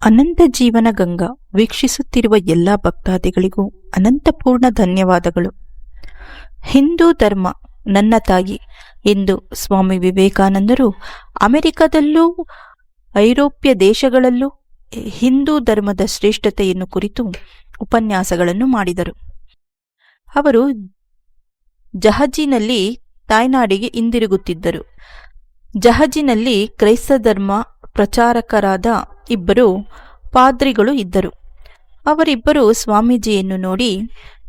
ಅನಂತ ಜೀವನ ಗಂಗಾ ವೀಕ್ಷಿಸುತ್ತಿರುವ ಎಲ್ಲ ಭಕ್ತಾದಿಗಳಿಗೂ ಅನಂತಪೂರ್ಣ ಧನ್ಯವಾದಗಳು. ಹಿಂದೂ ಧರ್ಮ ನನ್ನ ತಾಯಿ ಎಂದು ಸ್ವಾಮಿ ವಿವೇಕಾನಂದರು ಅಮೆರಿಕದಲ್ಲೂ ಐರೋಪ್ಯ ದೇಶಗಳಲ್ಲೂ ಹಿಂದೂ ಧರ್ಮದ ಶ್ರೇಷ್ಠತೆಯನ್ನು ಕುರಿತು ಉಪನ್ಯಾಸಗಳನ್ನು ಮಾಡಿದರು. ಅವರು ಜಹಜಿನಲ್ಲಿ ತಾಯ್ನಾಡಿಗೆ ಹಿಂದಿರುಗುತ್ತಿದ್ದರು. ಜಹಜಿನಲ್ಲಿ ಕ್ರೈಸ್ತ ಧರ್ಮ ಪ್ರಚಾರಕರಾದ ಇಬ್ಬರು ಪಾದ್ರಿಗಳು ಇದ್ದರು. ಅವರಿಬ್ಬರು ಸ್ವಾಮೀಜಿಯನ್ನು ನೋಡಿ,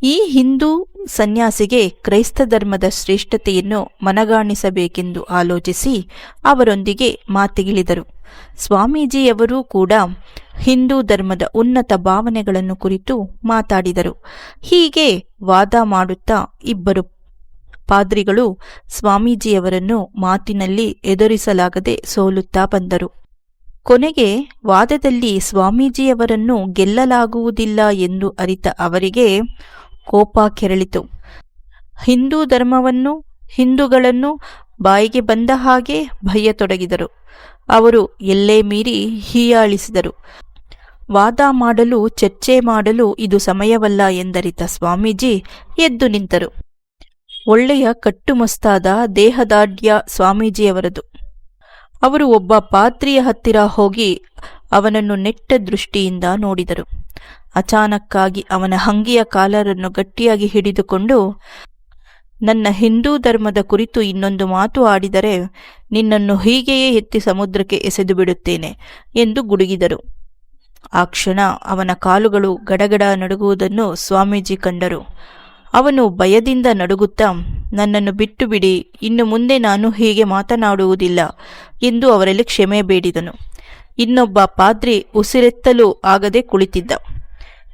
ಈ ಹಿಂದೂ ಸನ್ಯಾಸಿಗೆ ಕ್ರೈಸ್ತ ಧರ್ಮದ ಶ್ರೇಷ್ಠತೆಯನ್ನು ಮನಗಾಣಿಸಬೇಕೆಂದು ಆಲೋಚಿಸಿ ಅವರೊಂದಿಗೆ ಮಾತಿಗಿಳಿದರು. ಸ್ವಾಮೀಜಿಯವರೂ ಕೂಡ ಹಿಂದೂ ಧರ್ಮದ ಉನ್ನತ ಭಾವನೆಗಳನ್ನು ಕುರಿತು ಮಾತಾಡಿದರು. ಹೀಗೆ ವಾದ ಮಾಡುತ್ತಾ ಇಬ್ಬರು ಪಾದ್ರಿಗಳು ಸ್ವಾಮೀಜಿಯವರನ್ನು ಮಾತಿನಲ್ಲಿ ಎದುರಿಸಲಾಗದೆ ಸೋಲುತ್ತಾ ಬಂದರು. ಕೊನೆಗೆ ವಾದದಲ್ಲಿ ಸ್ವಾಮೀಜಿಯವರನ್ನು ಗೆಲ್ಲಲಾಗುವುದಿಲ್ಲ ಎಂದು ಅರಿತ ಅವರಿಗೆ ಕೋಪ ಕೆರಳಿತು. ಹಿಂದೂ ಧರ್ಮವನ್ನು, ಹಿಂದೂಗಳನ್ನು ಬಾಯಿಗೆ ಬಂದ ಹಾಗೆ ಬಯ್ಯತೊಡಗಿದರು. ಅವರು ಎಲ್ಲೇ ಮೀರಿ ಹೀಯಾಳಿಸಿದರು. ವಾದ ಮಾಡಲು, ಚರ್ಚೆ ಮಾಡಲು ಇದು ಸಮಯವಲ್ಲ ಎಂದರಿತ ಸ್ವಾಮೀಜಿ ಎದ್ದು ನಿಂತರು. ಒಳ್ಳೆಯ ಕಟ್ಟುಮಸ್ತಾದ ದೇಹದಾಢ್ಯ ಸ್ವಾಮೀಜಿಯವರದು. ಅವರು ಒಬ್ಬ ಪಾದ್ರಿಯ ಹತ್ತಿರ ಹೋಗಿ ಅವನನ್ನು ನೆಟ್ಟ ದೃಷ್ಟಿಯಿಂದ ನೋಡಿದರು. ಅಚಾನಕ್ಕಾಗಿ ಅವನ ಅಂಗಿಯ ಕಾಲರನ್ನು ಗಟ್ಟಿಯಾಗಿ ಹಿಡಿದುಕೊಂಡು, ನನ್ನ ಹಿಂದೂ ಧರ್ಮದ ಕುರಿತು ಇನ್ನೊಂದು ಮಾತು ಆಡಿದರೆ ನಿನ್ನನ್ನು ಹೀಗೆಯೇ ಎತ್ತಿ ಸಮುದ್ರಕ್ಕೆ ಎಸೆದು ಬಿಡುತ್ತೇನೆ ಎಂದು ಗುಡುಗಿದರು. ಆ ಕ್ಷಣ ಅವನ ಕಾಲುಗಳು ಗಡಗಡ ನಡುಗುವುದನ್ನು ಸ್ವಾಮೀಜಿ ಕಂಡರು. ಅವನು ಭಯದಿಂದ ನಡುಗುತ್ತಾ, ನನ್ನನ್ನು ಬಿಟ್ಟು ಬಿಡಿ, ಇನ್ನು ಮುಂದೆ ನಾನು ಹೀಗೆ ಮಾತನಾಡುವುದಿಲ್ಲ ಎಂದು ಅವರಲ್ಲಿ ಕ್ಷಮೆ ಬೇಡಿದನು. ಇನ್ನೊಬ್ಬ ಪಾದ್ರಿ ಉಸಿರೆತ್ತಲು ಆಗದೆ ಕುಳಿತಿದ್ದ.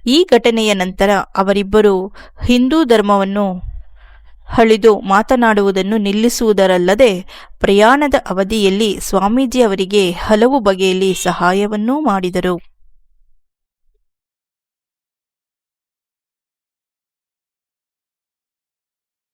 ಈ ಘಟನೆಯ ನಂತರ ಅವರಿಬ್ಬರು ಹಿಂದೂ ಧರ್ಮವನ್ನು ಹಳಿದು ಮಾತನಾಡುವುದನ್ನು ನಿಲ್ಲಿಸುವುದರಲ್ಲದೆ ಪ್ರಯಾಣದ ಅವಧಿಯಲ್ಲಿ ಸ್ವಾಮೀಜಿ ಅವರಿಗೆ ಹಲವು ಬಗೆಯಲ್ಲಿ ಸಹಾಯವನ್ನೂ ಮಾಡಿದರು.